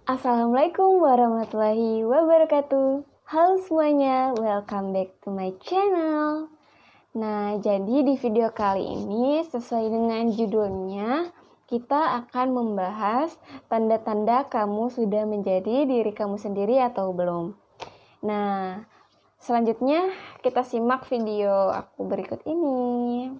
Assalamualaikum warahmatullahi wabarakatuh. Halo semuanya, welcome back to my channel. Nah, jadi di video kali ini sesuai dengan judulnya, kita akan membahas tanda-tanda kamu sudah menjadi diri kamu sendiri atau belum. Nah, selanjutnya kita simak video aku berikut ini.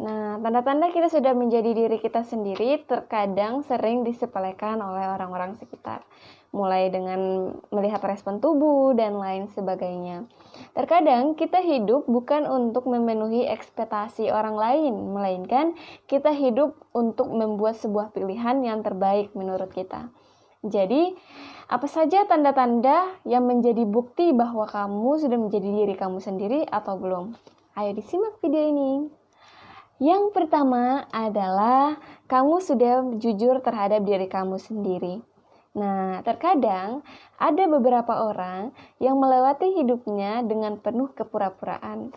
Nah, tanda-tanda kita sudah menjadi diri kita sendiri terkadang sering disepelekan oleh orang-orang sekitar. Mulai dengan melihat respon tubuh dan lain sebagainya. Terkadang kita hidup bukan untuk memenuhi ekspektasi orang lain, melainkan kita hidup untuk membuat sebuah pilihan yang terbaik menurut kita. Jadi, apa saja tanda-tanda yang menjadi bukti bahwa kamu sudah menjadi diri kamu sendiri atau belum? Ayo disimak video ini. Yang pertama adalah kamu sudah jujur terhadap diri kamu sendiri. Nah, terkadang ada beberapa orang yang melewati hidupnya dengan penuh kepura-puraan.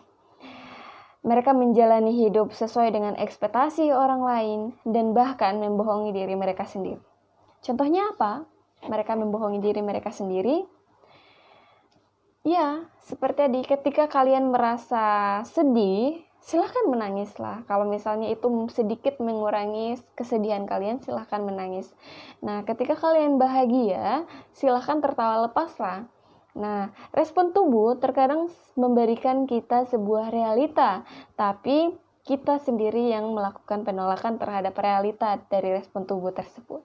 Mereka menjalani hidup sesuai dengan ekspektasi orang lain dan bahkan membohongi diri mereka sendiri. Contohnya apa? Mereka membohongi diri mereka sendiri. Ya, seperti tadi ketika kalian merasa sedih, silahkan menangislah. Kalau misalnya itu sedikit mengurangi kesedihan kalian, silahkan menangis. Nah, ketika kalian bahagia, silahkan tertawa lepaslah. Nah, respon tubuh terkadang memberikan kita sebuah realita, tapi kita sendiri yang melakukan penolakan terhadap realita dari respon tubuh tersebut.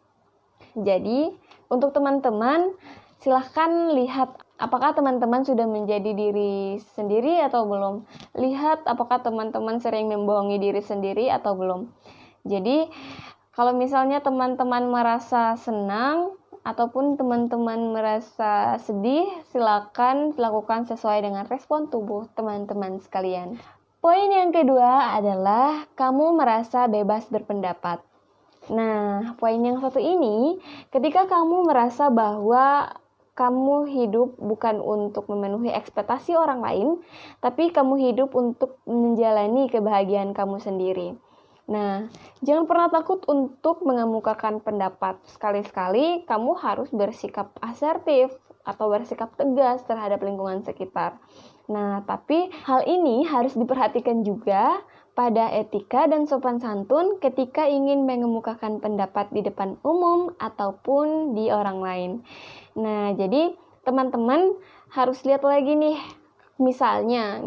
Jadi, untuk teman-teman, silahkan lihat apakah teman-teman sudah menjadi diri sendiri atau belum. Lihat apakah teman-teman sering membohongi diri sendiri atau belum. Jadi, kalau misalnya teman-teman merasa senang ataupun teman-teman merasa sedih, silakan lakukan sesuai dengan respon tubuh teman-teman sekalian. Poin yang kedua adalah kamu merasa bebas berpendapat. Nah, poin yang satu ini, ketika kamu merasa bahwa kamu hidup bukan untuk memenuhi ekspektasi orang lain, tapi kamu hidup untuk menjalani kebahagiaan kamu sendiri. Nah, jangan pernah takut untuk mengemukakan pendapat. Sekali-sekali kamu harus bersikap asertif atau bersikap tegas terhadap lingkungan sekitar. Nah, tapi hal ini harus diperhatikan juga pada etika dan sopan santun ketika ingin mengemukakan pendapat di depan umum ataupun di orang lain. Nah, jadi teman-teman harus lihat lagi nih. Misalnya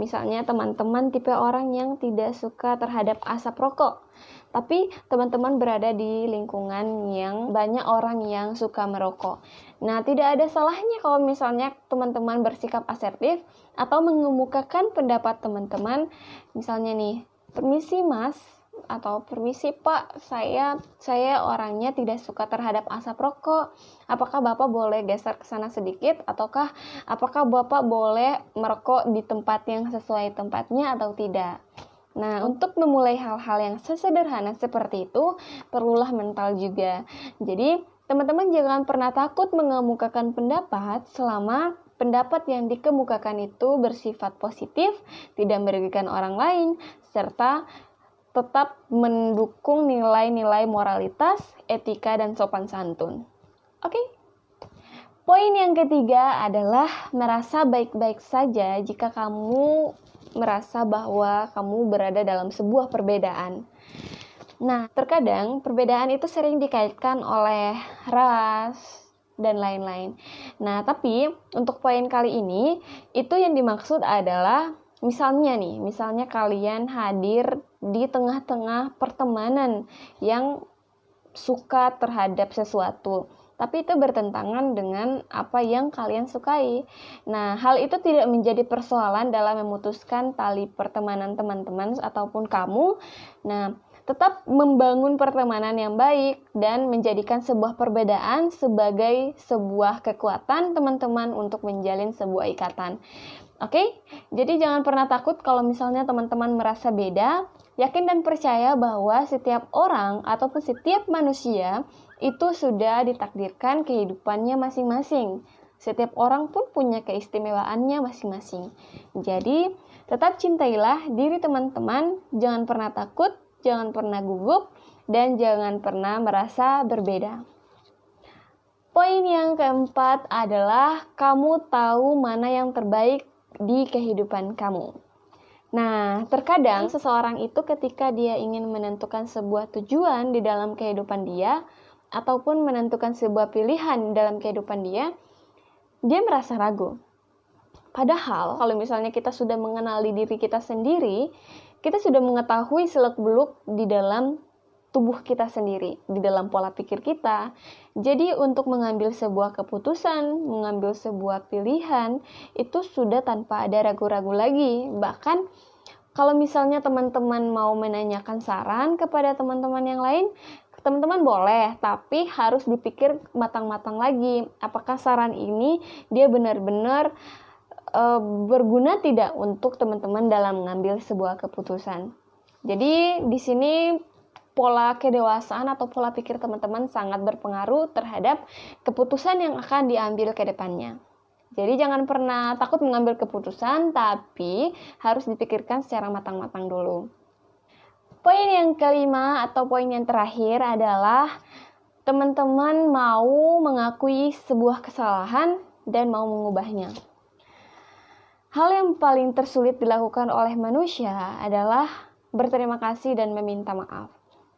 teman-teman tipe orang yang tidak suka terhadap asap rokok. Tapi teman-teman berada di lingkungan yang banyak orang yang suka merokok. Nah, tidak ada salahnya kalau misalnya teman-teman bersikap asertif atau mengemukakan pendapat teman-teman. Misalnya nih, permisi mas, atau permisi pak, saya orangnya tidak suka terhadap asap rokok. Apakah bapak boleh geser ke sana sedikit, ataukah apakah bapak boleh merokok di tempat yang sesuai tempatnya atau tidak? Nah, untuk memulai hal-hal yang sesederhana seperti itu, perlulah mental juga. Jadi, teman-teman jangan pernah takut mengemukakan pendapat selama pendapat yang dikemukakan itu bersifat positif, tidak merugikan orang lain, serta tetap mendukung nilai-nilai moralitas, etika, dan sopan santun. Oke? Poin yang ketiga adalah merasa baik-baik saja jika kamu merasa bahwa kamu berada dalam sebuah perbedaan. Nah, terkadang perbedaan itu sering dikaitkan oleh ras dan lain-lain. Nah, tapi untuk poin kali ini, itu yang dimaksud adalah misalnya kalian hadir di tengah-tengah pertemanan yang suka terhadap sesuatu, tapi itu bertentangan dengan apa yang kalian sukai. Nah, hal itu tidak menjadi persoalan dalam memutuskan tali pertemanan teman-teman ataupun kamu. Nah, tetap membangun pertemanan yang baik dan menjadikan sebuah perbedaan sebagai sebuah kekuatan teman-teman untuk menjalin sebuah ikatan. Oke, jadi jangan pernah takut kalau misalnya teman-teman merasa beda. Yakin dan percaya bahwa setiap orang ataupun setiap manusia itu sudah ditakdirkan kehidupannya masing-masing. Setiap orang pun punya keistimewaannya masing-masing. Jadi, Tetap cintailah diri teman-teman, jangan pernah takut, jangan pernah gugup, dan jangan pernah merasa berbeda. Poin yang keempat adalah kamu tahu mana yang terbaik di kehidupan kamu. Nah, terkadang seseorang itu ketika dia ingin menentukan sebuah tujuan di dalam kehidupan dia, ataupun menentukan sebuah pilihan dalam kehidupan dia merasa ragu. Padahal, kalau misalnya kita sudah mengenali diri kita sendiri, kita sudah mengetahui seluk-beluk di dalam tubuh kita sendiri, di dalam pola pikir kita. Jadi, untuk mengambil sebuah keputusan, mengambil sebuah pilihan, itu sudah tanpa ada ragu-ragu lagi. Bahkan, kalau misalnya teman-teman mau menanyakan saran kepada teman-teman yang lain, teman-teman boleh, tapi harus dipikir matang-matang lagi. Apakah saran ini dia benar-benar berguna tidak untuk teman-teman dalam mengambil sebuah keputusan. Jadi di sini pola kedewasaan atau pola pikir teman-teman sangat berpengaruh terhadap keputusan yang akan diambil ke depannya. Jadi jangan pernah takut mengambil keputusan, tapi harus dipikirkan secara matang-matang dulu. Poin yang kelima atau poin yang terakhir adalah teman-teman mau mengakui sebuah kesalahan dan mau mengubahnya. Hal yang paling tersulit dilakukan oleh manusia adalah berterima kasih dan meminta maaf.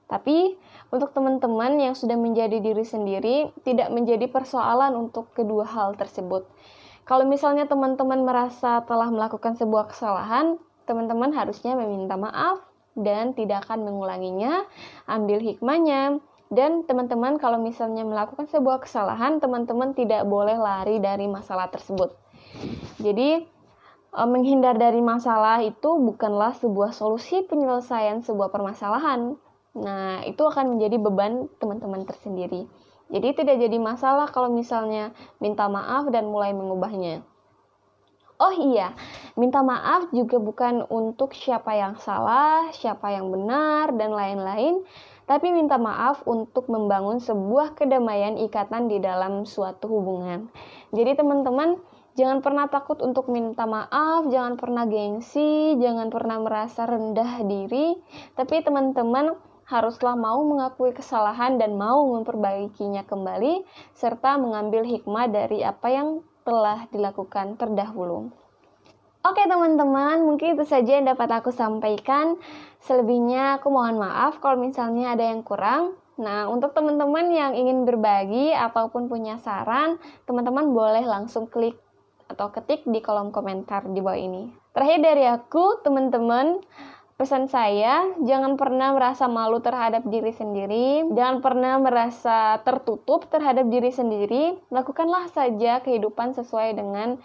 Tapi untuk teman-teman yang sudah menjadi diri sendiri, tidak menjadi persoalan untuk kedua hal tersebut. Kalau misalnya teman-teman merasa telah melakukan sebuah kesalahan, teman-teman harusnya meminta maaf dan tidak akan mengulanginya, ambil hikmahnya. Dan teman-teman kalau misalnya melakukan sebuah kesalahan, teman-teman tidak boleh lari dari masalah tersebut. Jadi, menghindar dari masalah itu bukanlah sebuah solusi penyelesaian sebuah permasalahan. Nah, itu akan menjadi beban teman-teman tersendiri. Jadi tidak jadi masalah kalau misalnya minta maaf dan mulai mengubahnya. Oh iya, minta maaf juga bukan untuk siapa yang salah, siapa yang benar, dan lain-lain, tapi minta maaf untuk membangun sebuah kedamaian ikatan di dalam suatu hubungan. Jadi teman-teman, jangan pernah takut untuk minta maaf, jangan pernah gengsi, jangan pernah merasa rendah diri, tapi teman-teman haruslah mau mengakui kesalahan dan mau memperbaikinya kembali, serta mengambil hikmah dari apa yang telah dilakukan terdahulu. Oke teman-teman, mungkin itu saja yang dapat aku sampaikan. Selebihnya aku mohon maaf kalau misalnya ada yang kurang. Nah, untuk teman-teman yang ingin berbagi ataupun punya saran, teman-teman boleh langsung klik atau ketik di kolom komentar di bawah ini. Terakhir dari aku, teman-teman, pesan saya, jangan pernah merasa malu terhadap diri sendiri, jangan pernah merasa tertutup terhadap diri sendiri, lakukanlah saja kehidupan sesuai dengan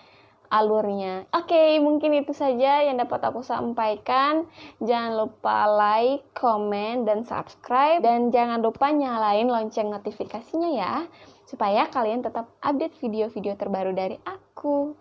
alurnya. Oke, mungkin itu saja yang dapat aku sampaikan. Jangan lupa like, komen, dan subscribe, dan jangan lupa nyalain lonceng notifikasinya ya, supaya kalian tetap update video-video terbaru dari aku.